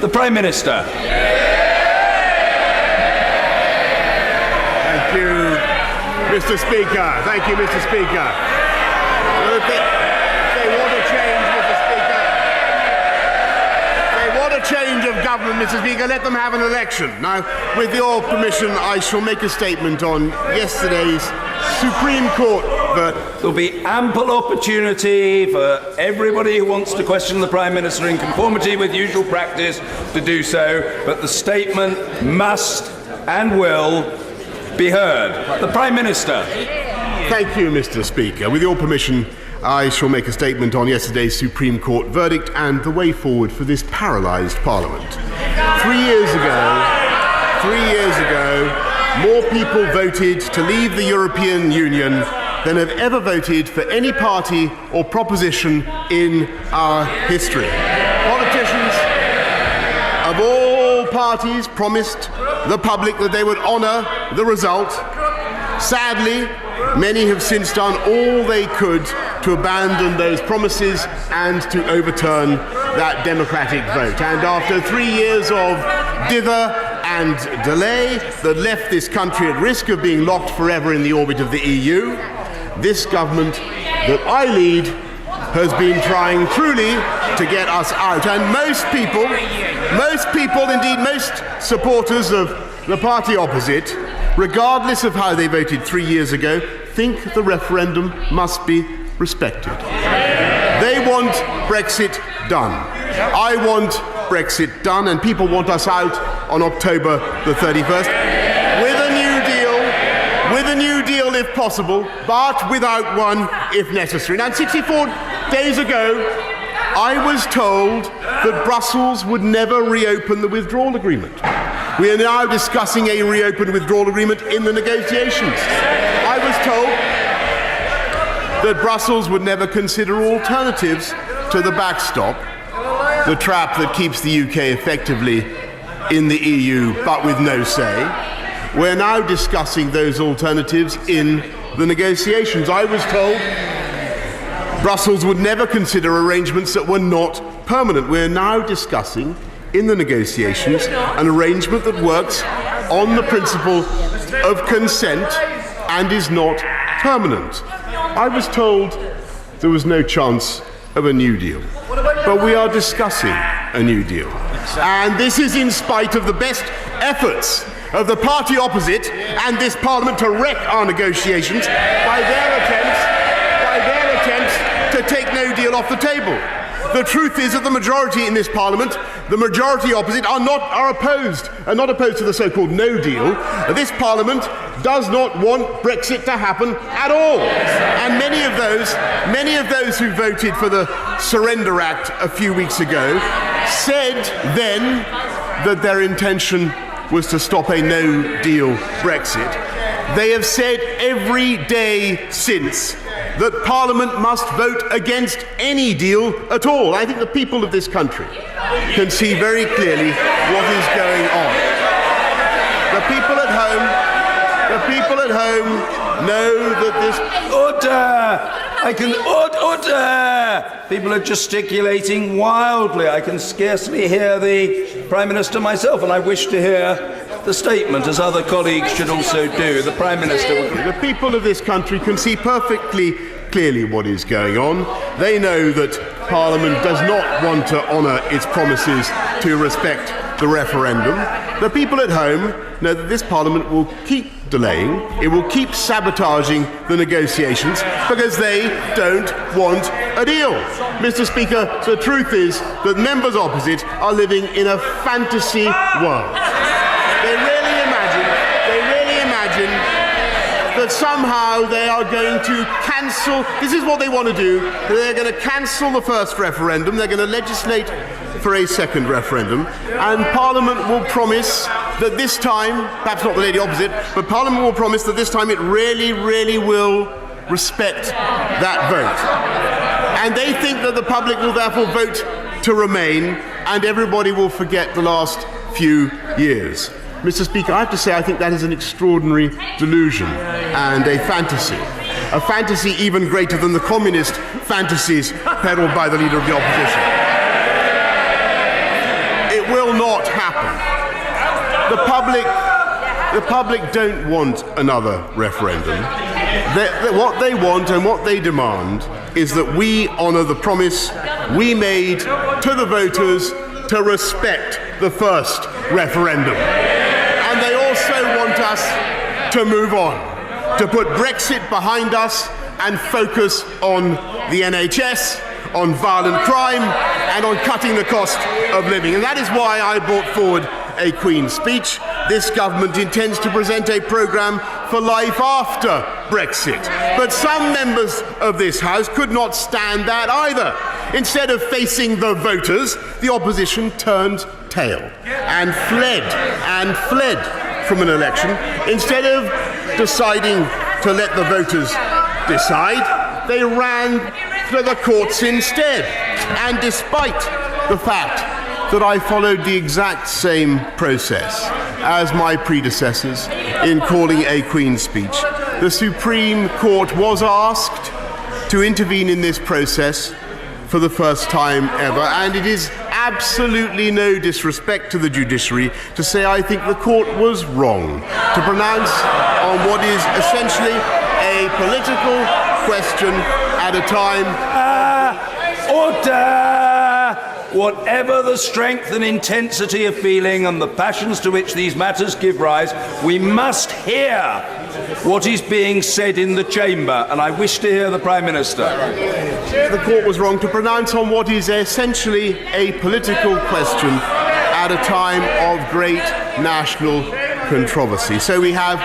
The Prime Minister. Thank you, Mr. Speaker. Thank you, Mr. Speaker. Well, if they want a change, Mr. Speaker, they want a change of government, Mr. Speaker, let them have an election. Now, with your permission, I shall make a statement on yesterday's Supreme Court verdict. There'll be ample opportunity for everybody who wants to question the Prime Minister in conformity with usual practice to do so, but the statement must and will be heard. The Prime Minister. Thank you, Mr. Speaker. With your permission, I shall make a statement on yesterday's Supreme Court verdict and the way forward for this paralysed Parliament. 3 years ago, more people voted to leave the European Union than have ever voted for any party or proposition in our history. Politicians of all parties promised the public that they would honour the result. Sadly, many have since done all they could to abandon those promises and to overturn that democratic vote. And after 3 years of dither and delay that left this country at risk of being locked forever in the orbit of the EU, this government that I lead has been trying truly to get us out. And most people, indeed most supporters of the party opposite, regardless of how they voted 3 years ago, think the referendum must be respected. They want Brexit done. I want Brexit done, and people want us out on October the 31st with a new deal if possible, but without one if necessary. Now, 64 days ago, I was told that Brussels would never reopen the withdrawal agreement. We are now discussing a reopened withdrawal agreement in the negotiations. I was told that Brussels would never consider alternatives to the backstop, the trap that keeps the UK effectively in the EU but with no say. We're now discussing those alternatives in the negotiations. I was told Brussels would never consider arrangements that were not permanent. We're now discussing in the negotiations an arrangement that works on the principle of consent and is not permanent. I was told there was no chance of a new deal, but we are discussing a new deal. And this is in spite of the best efforts of the party opposite and this Parliament to wreck our negotiations by their attempts to take no deal off the table. The truth is that the majority in this Parliament, the majority opposite, are opposed to the so-called no deal. This Parliament does not want Brexit to happen at all. And many of those who voted for the Surrender Act a few weeks ago said then that their intention was to stop a no-deal Brexit. They have said every day since that Parliament must vote against any deal at all. I think the people of this country can see very clearly what is going on. The people at home know that this... Order! Order! People are gesticulating wildly. I can scarcely hear the Prime Minister myself, and I wish to hear the statement, as other colleagues should also do. The Prime Minister... The people of this country can see perfectly clearly what is going on. They know that Parliament does not want to honour its promises to respect the referendum. The people at home know that this Parliament will keep delaying, it will keep sabotaging the negotiations because they don't want a deal. Mr. Speaker, the truth is that members opposite are living in a fantasy world. They really imagine that somehow they are going to cancel. This is what they want to do. They're going to cancel the first referendum. They're going to legislate for a second referendum. And Parliament will promise that this time, perhaps not the lady opposite, but Parliament will promise that this time it really, really will respect that vote. And they think that the public will therefore vote to remain, and everybody will forget the last few years. Mr. Speaker, I have to say I think that is an extraordinary delusion and a fantasy even greater than the communist fantasies peddled by the Leader of the Opposition. It It will not happen. The public don't want another referendum. What they want and what they demand is that we honour the promise we made to the voters to respect the first referendum. And they also want us to move on, to put Brexit behind us and focus on the NHS, on violent crime, and on cutting the cost of living. And that is why I brought forward a Queen's speech. This government intends to present a programme for life after Brexit. But some members of this House could not stand that either. Instead of facing the voters, the opposition turned tail and fled from an election. Instead of deciding to let the voters decide, they ran to the courts instead. And despite the fact that I followed the exact same process as my predecessors in calling a Queen's speech, the Supreme Court was asked to intervene in this process for the first time ever, and it is absolutely no disrespect to the judiciary to say I think the court was wrong to pronounce on what is essentially a political question at a time. Order! Whatever the strength and intensity of feeling and the passions to which these matters give rise, we must hear what is being said in the chamber, and I wish to hear the Prime Minister. The court was wrong to pronounce on what is essentially a political question at a time of great national controversy. So we have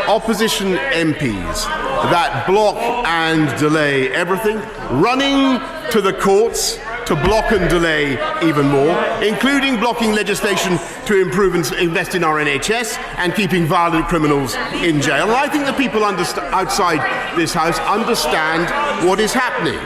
opposition MPs that block and delay everything, running to the courts to block and delay even more, including blocking legislation to improve and invest in our NHS and keeping violent criminals in jail. And I think the people outside this House understand what is happening.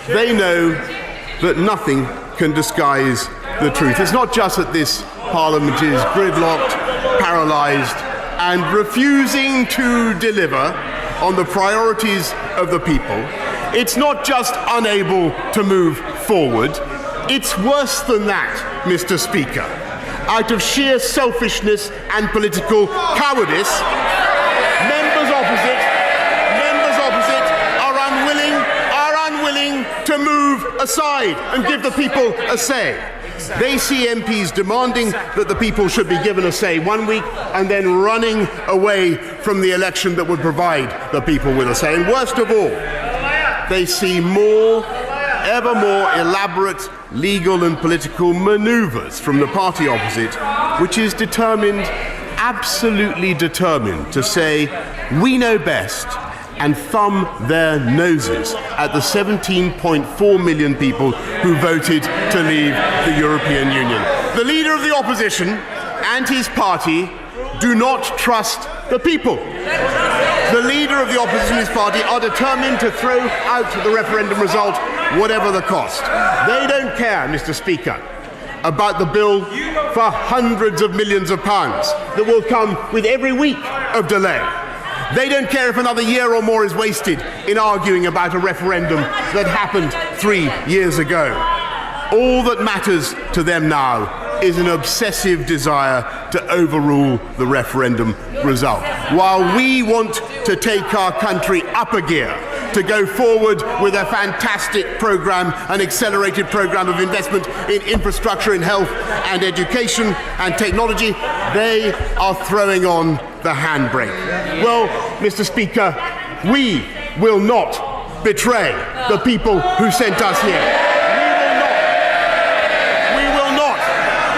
They know that nothing can disguise the truth. It's not just that this Parliament is gridlocked, paralysed, and refusing to deliver on the priorities of the people. It's not just unable to move forward. It's worse than that, Mr. Speaker. Out of sheer selfishness and political cowardice, members opposite are unwilling to move aside and give the people a say. They see MPs demanding that the people should be given a say one week and then running away from the election that would provide the people with a say. And worst of all, they see ever more elaborate legal and political manoeuvres from the party opposite, which is absolutely determined to say, we know best, and thumb their noses at the 17.4 million people who voted to leave the European Union. The leader of the opposition and his party do not trust the people. The leader of the opposition and his party are determined to throw out the referendum result, whatever the cost. They don't care, Mr. Speaker, about the bill for hundreds of millions of pounds that will come with every week of delay. They don't care if another year or more is wasted in arguing about a referendum that happened 3 years ago. All that matters to them now is an obsessive desire to overrule the referendum result. While we want to take our country up a gear, to go forward with a fantastic programme, an accelerated programme of investment in infrastructure, in health and education and technology, they are throwing on the handbrake. Well, Mr. Speaker, we will not betray the people who sent us here.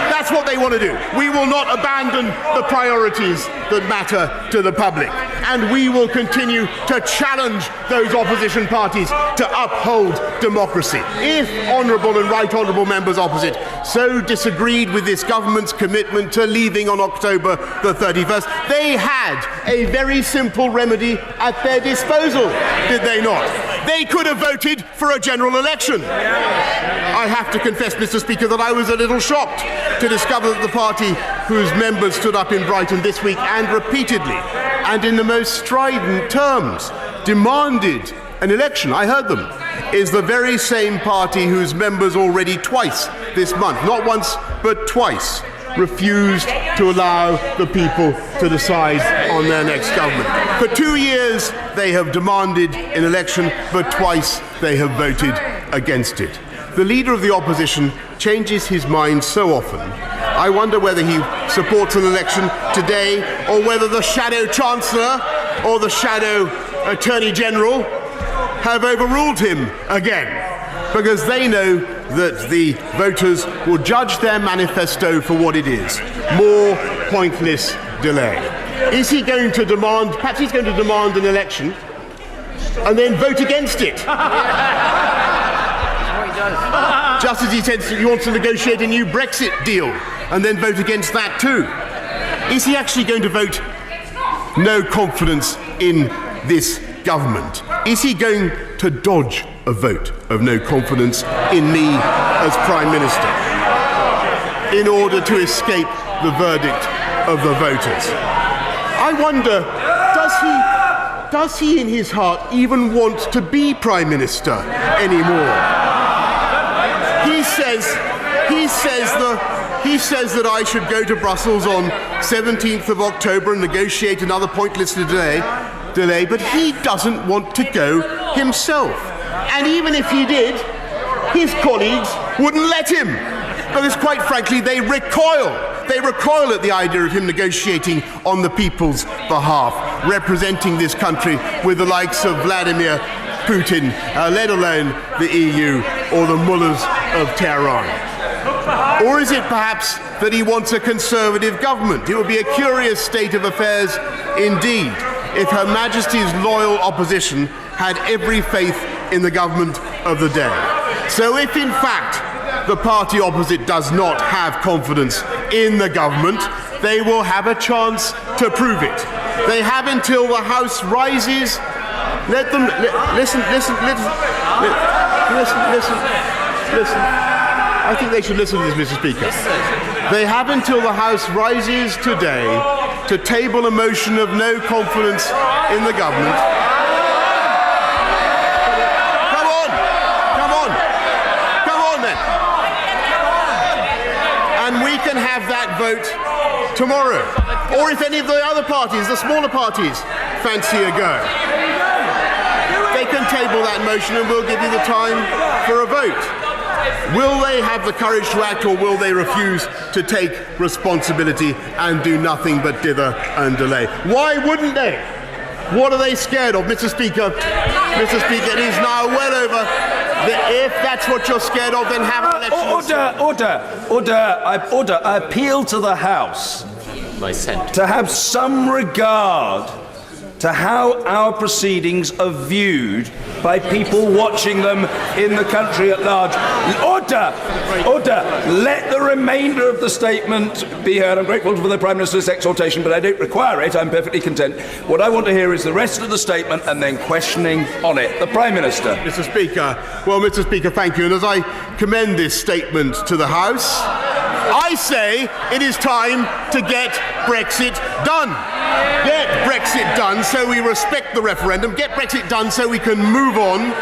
That's what they want to do. We will not abandon the priorities that matter to the public. And we will continue to challenge those opposition parties to uphold democracy. If honourable and right honourable members opposite so disagreed with this government's commitment to leaving on October the 31st, they had a very simple remedy at their disposal, did they not? They could have voted for a general election. I have to confess, Mr. Speaker, that I was a little shocked to discover that the party whose members stood up in Brighton this week and repeatedly and in the most strident terms demanded an election, I heard them, is the very same party whose members already twice this month, not once but twice refused to allow the people to decide on their next government. For 2 years, they have demanded an election, but twice they have voted against it. The leader of the opposition changes his mind so often. I wonder whether he supports an election today or whether the shadow chancellor or the shadow attorney general have overruled him again, because they know that the voters will judge their manifesto for what it is: more pointless delay. Is he going to demand, perhaps he's going to demand an election and then vote against it? Just as he said he wants to negotiate a new Brexit deal and then vote against that too. Is he actually going to vote no confidence in this government? Is he going to dodge a vote of no confidence in me as Prime Minister in order to escape the verdict of the voters? I wonder, does he in his heart even want to be Prime Minister anymore? He says that I should go to Brussels on 17th of October and negotiate another pointless delay, but he doesn't want to go himself. And even if he did, his colleagues wouldn't let him, because quite frankly they recoil. They recoil at the idea of him negotiating on the people's behalf, representing this country with the likes of Vladimir Putin, let alone the EU or the mullahs of Tehran. Or is it perhaps that he wants a conservative government? It would be a curious state of affairs indeed if Her Majesty's loyal opposition had every faith in the government of the day. So if in fact the party opposite does not have confidence in the government, they will have a chance to prove it. They have until the House rises. Listen. I think they should listen to this, Mr. Speaker. They have until the House rises today to table a motion of no confidence in the government. Come on then. And we can have that vote tomorrow. Or if any of the other parties, the smaller parties, fancy a go, they can table that motion and we'll give you the time for a vote. Will they have the courage to act, or will they refuse to take responsibility and do nothing but dither and delay? Why wouldn't they? What are they scared of, Mr. Speaker? Mr. Speaker, it is now well over. If that's what you're scared of, then have an election. Order. I appeal to the House to have some regard to how our proceedings are viewed by people watching them in the country at large. Order! Let the remainder of the statement be heard. I'm grateful for the Prime Minister's exhortation, but I don't require it. I'm perfectly content. What I want to hear is the rest of the statement and then questioning on it. The Prime Minister. Mr. Speaker, Mr. Speaker, thank you. And as I commend this statement to the House, I say it is time to get Brexit done. Get Brexit done so we respect the referendum. Get Brexit done so we can move on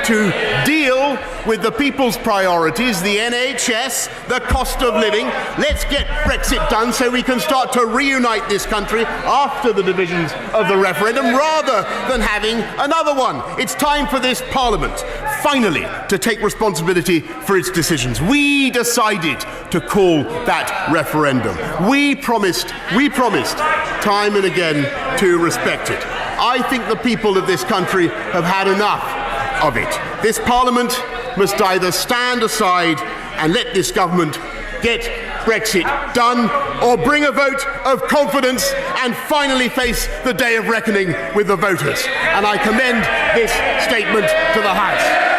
to deal with the people's priorities, the NHS, the cost of living. Let's get Brexit done so we can start to reunite this country after the divisions of the referendum, rather than having another one. It's time for this Parliament finally to take responsibility for its decisions. We decided to call that referendum. We promised time and again to respect it. I think the people of this country have had enough of it. This Parliament must either stand aside and let this government get Brexit done, or bring a vote of confidence and finally face the day of reckoning with the voters. And I commend this statement to the House.